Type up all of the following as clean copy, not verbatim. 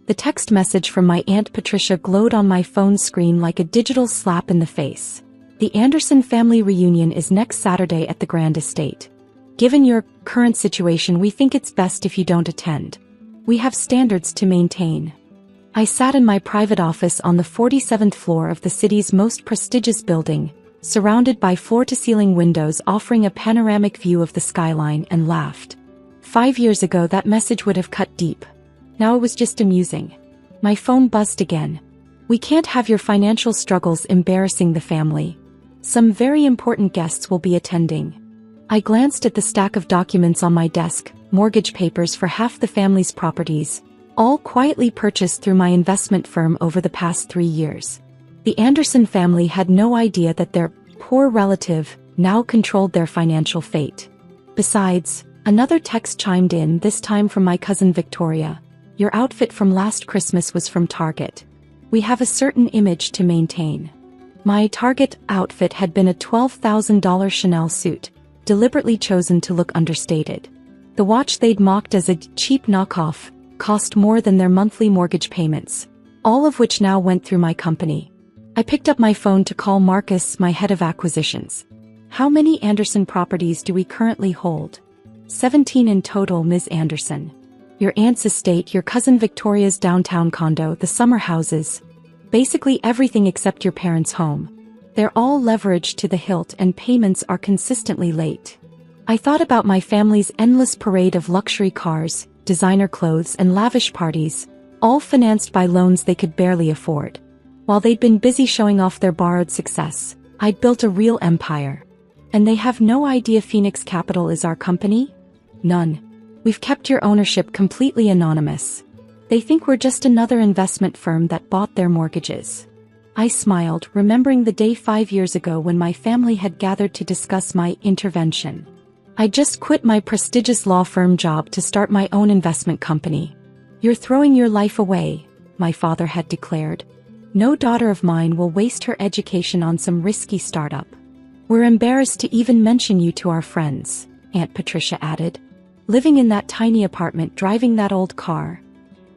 The text message from my Aunt Patricia glowed on my phone screen like a digital slap in the face. The Anderson family reunion is next Saturday at the Grand Estate. Given your current situation, we think it's best if you don't attend. We have standards to maintain. I sat in my private office on the 47th floor of the city's most prestigious building, surrounded by floor-to-ceiling windows offering a panoramic view of the skyline, and laughed. 5 years ago that message would have cut deep. Now it was just amusing. My phone buzzed again. We can't have your financial struggles embarrassing the family. Some very important guests will be attending. I glanced at the stack of documents on my desk, mortgage papers for half the family's properties, all quietly purchased through my investment firm over the past 3 years. The Anderson family had no idea that their poor relative now controlled their financial fate. Besides, another text chimed in, this time from my cousin Victoria. Your outfit from last Christmas was from Target. We have a certain image to maintain. My Target outfit had been a $12,000 Chanel suit, deliberately chosen to look understated. The watch they'd mocked as a cheap knockoff cost more than their monthly mortgage payments, all of which now went through my company. I picked up my phone to call Marcus, my head of acquisitions. How many Anderson properties do we currently hold? 17 in total, Ms. Anderson. Your aunt's estate, your cousin Victoria's downtown condo, the summer houses. Basically everything except your parents' home. They're all leveraged to the hilt and payments are consistently late. I thought about my family's endless parade of luxury cars, designer clothes and lavish parties, all financed by loans they could barely afford. While they'd been busy showing off their borrowed success, I'd built a real empire. And they have no idea Phoenix Capital is our company? None. We've kept your ownership completely anonymous. They think we're just another investment firm that bought their mortgages. I smiled, remembering the day 5 years ago when my family had gathered to discuss my intervention. I just quit my prestigious law firm job to start my own investment company. You're throwing your life away, my father had declared. No daughter of mine will waste her education on some risky startup. We're embarrassed to even mention you to our friends, Aunt Patricia added. Living in that tiny apartment, driving that old car.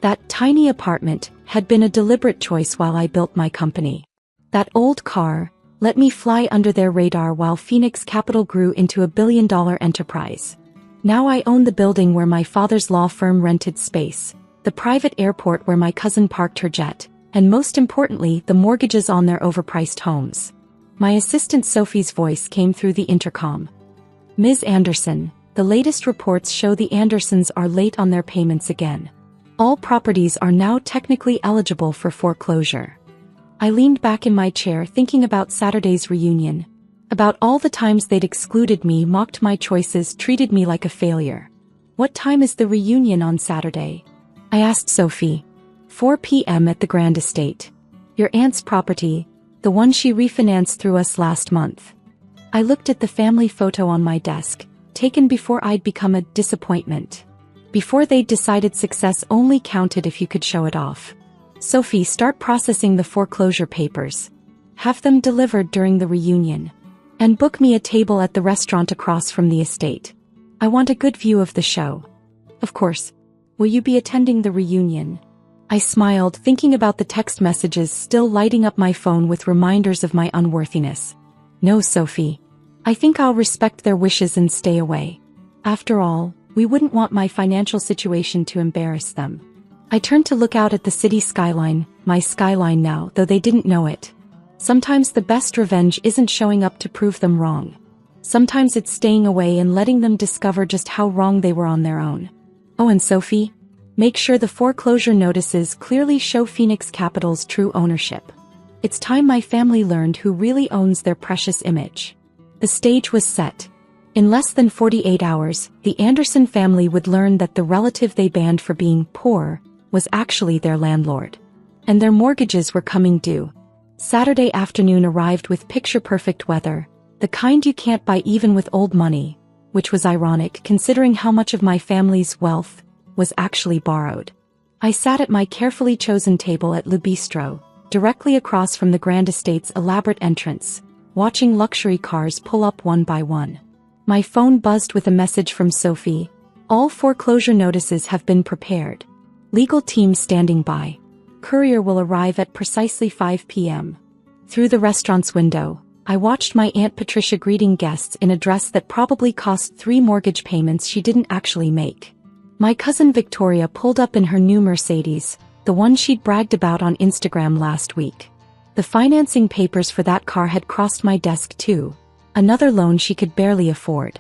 That tiny apartment had been a deliberate choice while I built my company. That old car let me fly under their radar while Phoenix Capital grew into a billion-dollar enterprise. Now I own the building where my father's law firm rented space, the private airport where my cousin parked her jet, and most importantly, the mortgages on their overpriced homes. My assistant Sophie's voice came through the intercom. Ms. Anderson, the latest reports show the Andersons are late on their payments again. All properties are now technically eligible for foreclosure. I leaned back in my chair thinking about Saturday's reunion. About all the times they'd excluded me, mocked my choices, treated me like a failure. What time is the reunion on Saturday? I asked Sophie. 4 p.m. at the Grand Estate. Your aunt's property, the one she refinanced through us last month. I looked at the family photo on my desk, taken before I'd become a disappointment. Before they'd decided success only counted if you could show it off. Sophie, start processing the foreclosure papers. Have them delivered during the reunion. And book me a table at the restaurant across from the estate. I want a good view of the show. Of course. Will you be attending the reunion? I smiled, thinking about the text messages still lighting up my phone with reminders of my unworthiness. No, Sophie. I think I'll respect their wishes and stay away. After all, we wouldn't want my financial situation to embarrass them. I turned to look out at the city skyline, my skyline now, though they didn't know it. Sometimes the best revenge isn't showing up to prove them wrong. Sometimes it's staying away and letting them discover just how wrong they were on their own. Oh, and Sophie, make sure the foreclosure notices clearly show Phoenix Capital's true ownership. It's time my family learned who really owns their precious image. The stage was set. In less than 48 hours, the Anderson family would learn that the relative they banned for being poor was actually their landlord. And their mortgages were coming due. Saturday afternoon arrived with picture-perfect weather, the kind you can't buy even with old money, which was ironic considering how much of my family's wealth was actually borrowed. I sat at my carefully chosen table at Le Bistro, directly across from the Grand Estate's elaborate entrance, watching luxury cars pull up one by one. My phone buzzed with a message from Sophie. All foreclosure notices have been prepared. Legal team standing by. Courier will arrive at precisely 5 p.m. Through the restaurant's window, I watched my Aunt Patricia greeting guests in a dress that probably cost 3 mortgage payments she didn't actually make. My cousin Victoria pulled up in her new Mercedes, the one she'd bragged about on Instagram last week. The financing papers for that car had crossed my desk too, another loan she could barely afford.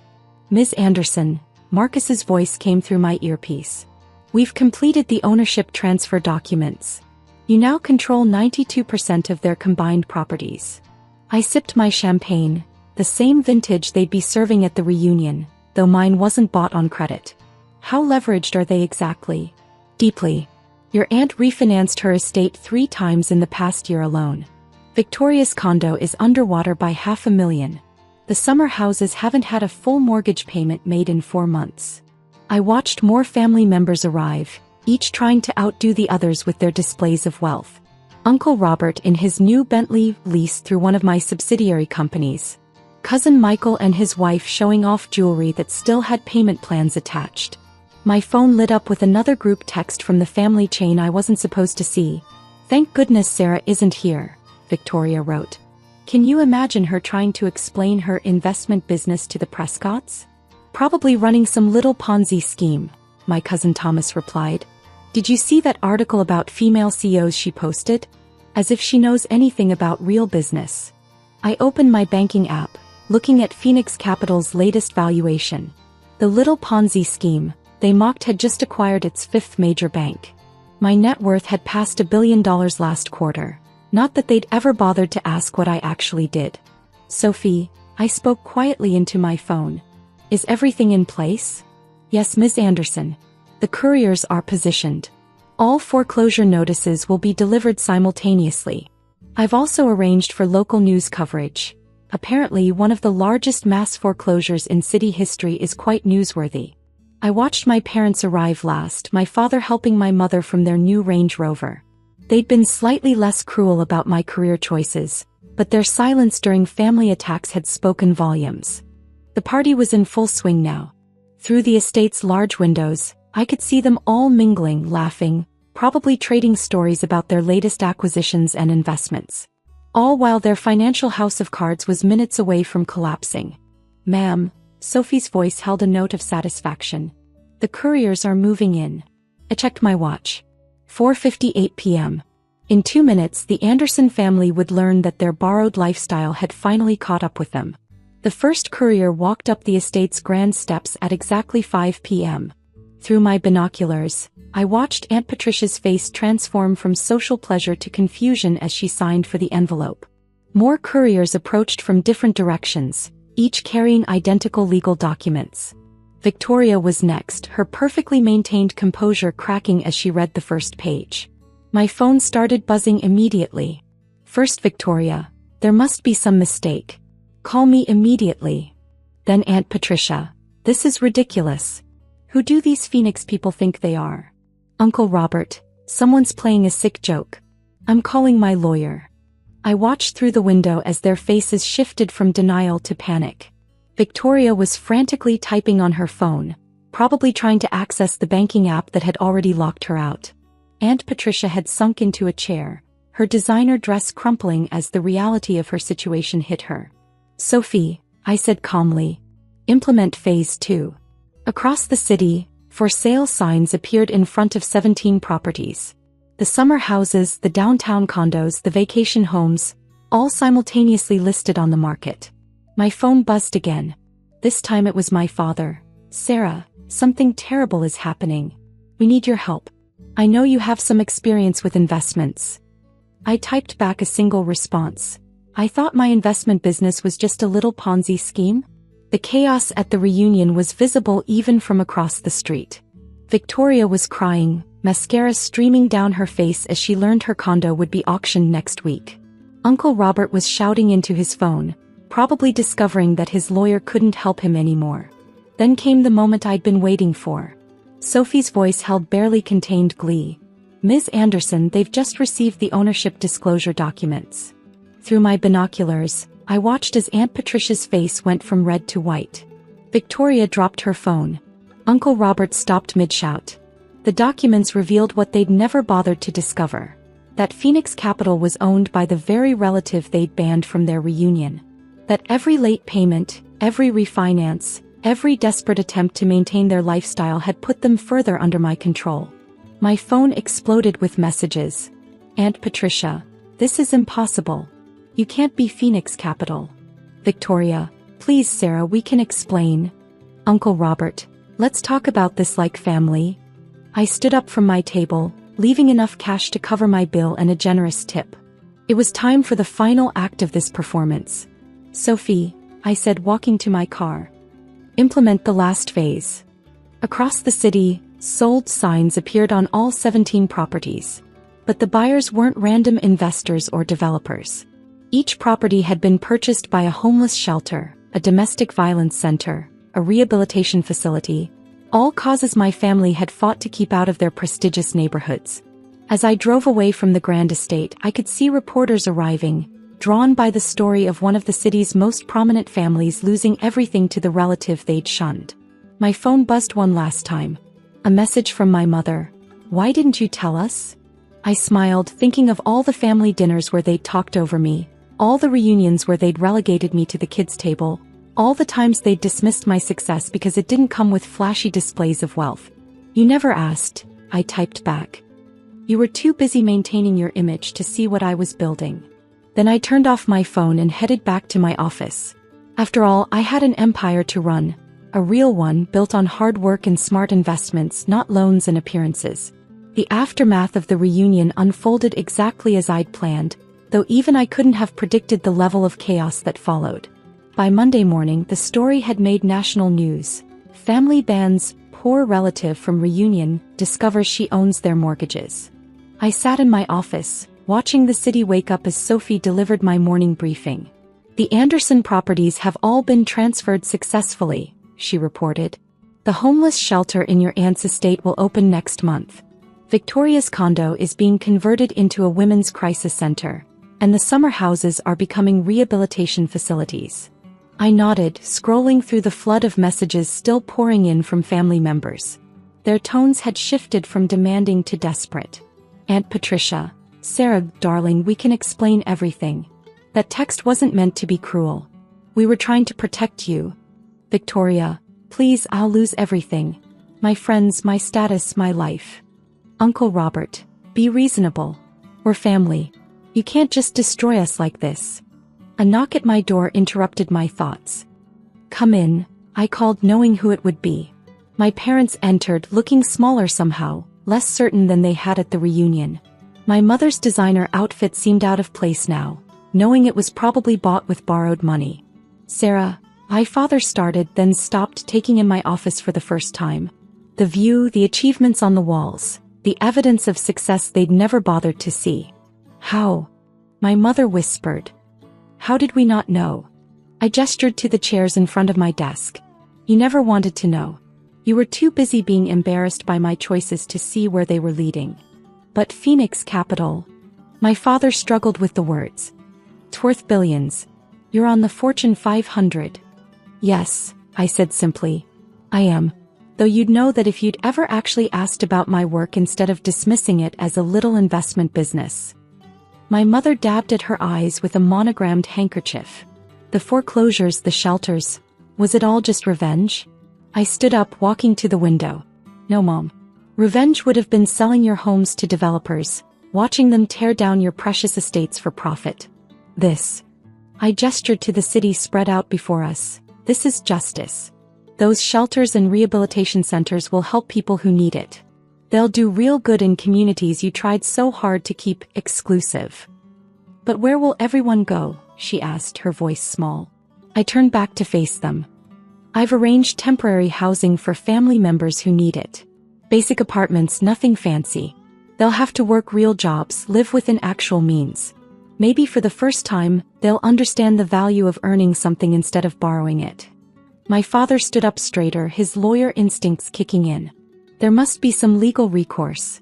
Ms. Anderson, Marcus's voice came through my earpiece. We've completed the ownership transfer documents. You now control 92% of their combined properties. I sipped my champagne, the same vintage they'd be serving at the reunion, though mine wasn't bought on credit. How leveraged are they exactly? Deeply. Your aunt refinanced her estate 3 times in the past year alone. Victoria's condo is underwater by $500,000. The summer houses haven't had a full mortgage payment made in 4 months. I watched more family members arrive, each trying to outdo the others with their displays of wealth. Uncle Robert in his new Bentley leased through one of my subsidiary companies. Cousin Michael and his wife showing off jewelry that still had payment plans attached. My phone lit up with another group text from the family chain I wasn't supposed to see. Thank goodness Sarah isn't here, Victoria wrote. Can you imagine her trying to explain her investment business to the Prescotts? Probably running some little Ponzi scheme, my cousin Thomas replied. Did you see that article about female CEOs she posted? As if she knows anything about real business. I opened my banking app, looking at Phoenix Capital's latest valuation. The little Ponzi scheme they mocked had just acquired its 5th major bank. My net worth had passed $1 billion last quarter. Not that they'd ever bothered to ask what I actually did. Sophie, I spoke quietly into my phone. Is everything in place? Yes, Ms. Anderson. The couriers are positioned. All foreclosure notices will be delivered simultaneously. I've also arranged for local news coverage. Apparently, one of the largest mass foreclosures in city history is quite newsworthy. I watched my parents arrive last, my father helping my mother from their new Range Rover. They'd been slightly less cruel about my career choices, but their silence during family attacks had spoken volumes. The party was in full swing now. Through the estate's large windows, I could see them all mingling, laughing, probably trading stories about their latest acquisitions and investments. All while their financial house of cards was minutes away from collapsing. Ma'am, Sophie's voice held a note of satisfaction. The couriers are moving in. I checked my watch. 4:58 p.m. In 2 minutes the Anderson family would learn that their borrowed lifestyle had finally caught up with them. The first courier walked up the estate's grand steps at exactly 5 p.m. Through my binoculars, I watched Aunt Patricia's face transform from social pleasure to confusion as she signed for the envelope. More couriers approached from different directions, each carrying identical legal documents. Victoria was next, her perfectly maintained composure cracking as she read the first page. My phone started buzzing immediately. First Victoria, there must be some mistake. Call me immediately. Then Aunt Patricia, this is ridiculous. Who do these Phoenix people think they are? Uncle Robert, someone's playing a sick joke. I'm calling my lawyer. I watched through the window as their faces shifted from denial to panic. Victoria was frantically typing on her phone, probably trying to access the banking app that had already locked her out. Aunt Patricia had sunk into a chair, her designer dress crumpling as the reality of her situation hit her. Sophie, I said calmly. Implement phase 2. Across the city, for sale signs appeared in front of 17 properties. The summer houses, the downtown condos, the vacation homes, all simultaneously listed on the market. My phone buzzed again. This time it was my father. Sarah, something terrible is happening. We need your help. I know you have some experience with investments. I typed back a single response. I thought my investment business was just a little Ponzi scheme. The chaos at the reunion was visible even from across the street. Victoria was crying, mascara streaming down her face as she learned her condo would be auctioned next week. Uncle Robert was shouting into his phone, probably discovering that his lawyer couldn't help him anymore. Then came the moment I'd been waiting for. Sophie's voice held barely contained glee. Ms. Anderson, they've just received the ownership disclosure documents. Through my binoculars, I watched as Aunt Patricia's face went from red to white. Victoria dropped her phone. Uncle Robert stopped mid-shout. The documents revealed what they'd never bothered to discover: that Phoenix Capital was owned by the very relative they'd banned from their reunion. That every late payment, every refinance, every desperate attempt to maintain their lifestyle had put them further under my control. My phone exploded with messages. Aunt Patricia, this is impossible. You can't be Phoenix Capital. Victoria, please Sarah, we can explain. Uncle Robert, let's talk about this like family. I stood up from my table, leaving enough cash to cover my bill and a generous tip. It was time for the final act of this performance. Sophie, I said, walking to my car. Implement the last phase. Across the city, sold signs appeared on all 17 properties. But the buyers weren't random investors or developers. Each property had been purchased by a homeless shelter, a domestic violence center, a rehabilitation facility, all causes my family had fought to keep out of their prestigious neighborhoods. As I drove away from the grand estate, I could see reporters arriving, drawn by the story of one of the city's most prominent families losing everything to the relative they'd shunned. My phone buzzed one last time. A message from my mother. Why didn't you tell us? I smiled, thinking of all the family dinners where they'd talked over me, all the reunions where they'd relegated me to the kids' table, all the times they'd dismissed my success because it didn't come with flashy displays of wealth. You never asked, I typed back. You were too busy maintaining your image to see what I was building. Then I turned off my phone and headed back to my office. After all, I had an empire to run, a real one built on hard work and smart investments, not loans and appearances. The aftermath of the reunion unfolded exactly as I'd planned, though even I couldn't have predicted the level of chaos that followed. By Monday morning, the story had made national news. Family bans poor relative from reunion discovers she owns their mortgages. I sat in my office, watching the city wake up as Sophie delivered my morning briefing. The Anderson properties have all been transferred successfully, she reported. The homeless shelter in your aunt's estate will open next month. Victoria's condo is being converted into a women's crisis center, and the summer houses are becoming rehabilitation facilities. I nodded, scrolling through the flood of messages still pouring in from family members. Their tones had shifted from demanding to desperate. Aunt Patricia, Sarah, darling, we can explain everything. That text wasn't meant to be cruel. We were trying to protect you. Victoria, please, I'll lose everything. My friends, my status, my life. Uncle Robert, be reasonable. We're family. You can't just destroy us like this. A knock at my door interrupted my thoughts. Come in, I called, knowing who it would be. My parents entered, looking smaller somehow, less certain than they had at the reunion. My mother's designer outfit seemed out of place now, knowing it was probably bought with borrowed money. Sarah, my father started, then stopped, taking in my office for the first time. The view, the achievements on the walls, the evidence of success they'd never bothered to see. How? My mother whispered. How did we not know? I gestured to the chairs in front of my desk. You never wanted to know. You were too busy being embarrassed by my choices to see where they were leading. But Phoenix Capital. My father struggled with the words. It's worth billions. You're on the Fortune 500. Yes, I said simply. I am. Though you'd know that if you'd ever actually asked about my work instead of dismissing it as a little investment business. My mother dabbed at her eyes with a monogrammed handkerchief. The foreclosures, the shelters. Was it all just revenge? I stood up, walking to the window. No, Mom. Revenge would have been selling your homes to developers, watching them tear down your precious estates for profit. This. I gestured to the city spread out before us. This is justice. Those shelters and rehabilitation centers will help people who need it. They'll do real good in communities you tried so hard to keep exclusive. But where will everyone go? She asked, her voice small. I turned back to face them. I've arranged temporary housing for family members who need it. Basic apartments, nothing fancy. They'll have to work real jobs, live within actual means. Maybe for the first time, they'll understand the value of earning something instead of borrowing it. My father stood up straighter, his lawyer instincts kicking in. There must be some legal recourse.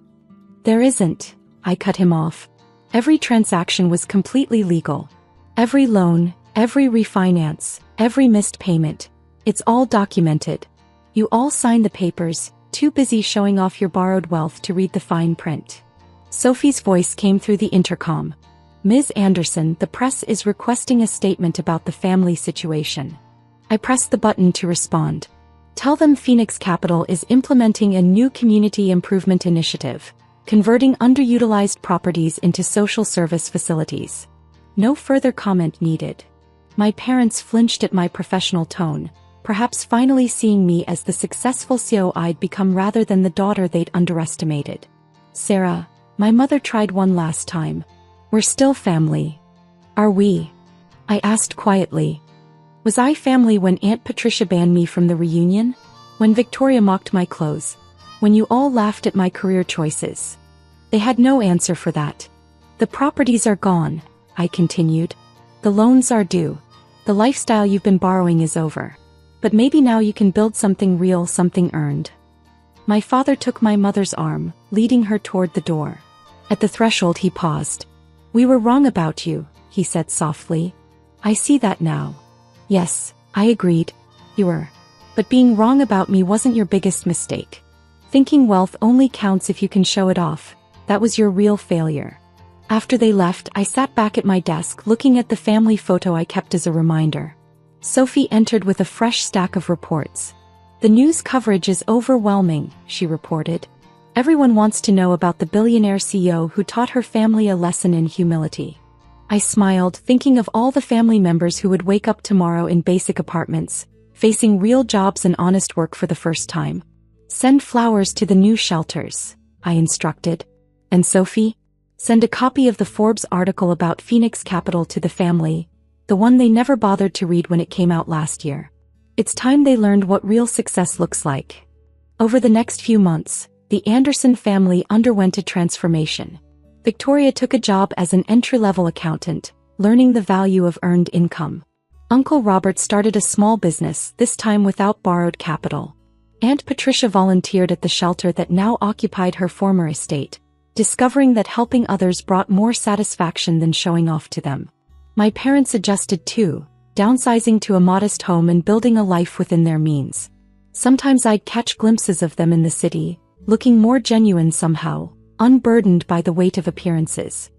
There isn't, I cut him off. Every transaction was completely legal. Every loan, every refinance, every missed payment. It's all documented. You all signed the papers, too busy showing off your borrowed wealth to read the fine print. Sophie's voice came through the intercom. Ms. Anderson, the press is requesting a statement about the family situation. I pressed the button to respond. Tell them Phoenix Capital is implementing a new community improvement initiative, converting underutilized properties into social service facilities. No further comment needed. My parents flinched at my professional tone, perhaps finally seeing me as the successful CEO I'd become rather than the daughter they'd underestimated. Sarah, my mother tried one last time. We're still family. Are we? I asked quietly. Was I family when Aunt Patricia banned me from the reunion? When Victoria mocked my clothes? When you all laughed at my career choices? They had no answer for that. The properties are gone, I continued. The loans are due. The lifestyle you've been borrowing is over. But maybe now you can build something real, something earned. My father took my mother's arm, leading her toward the door. At the threshold he paused. We were wrong about you, he said softly. I see that now. Yes, I agreed. You were. But being wrong about me wasn't your biggest mistake. Thinking wealth only counts if you can show it off. That was your real failure. After they left, I sat back at my desk looking at the family photo I kept as a reminder. Sophie entered with a fresh stack of reports. The news coverage is overwhelming, she reported. Everyone wants to know about the billionaire CEO who taught her family a lesson in humility. I smiled, thinking of all the family members who would wake up tomorrow in basic apartments, facing real jobs and honest work for the first time. Send flowers to the new shelters, I instructed. And Sophie? Send a copy of the Forbes article about Phoenix Capital to the family, the one they never bothered to read when it came out last year. It's time they learned what real success looks like. Over the next few months, the Anderson family underwent a transformation. Victoria took a job as an entry-level accountant, learning the value of earned income. Uncle Robert started a small business, this time without borrowed capital. Aunt Patricia volunteered at the shelter that now occupied her former estate, discovering that helping others brought more satisfaction than showing off to them. My parents adjusted too, downsizing to a modest home and building a life within their means. Sometimes I'd catch glimpses of them in the city, looking more genuine somehow, unburdened by the weight of appearances.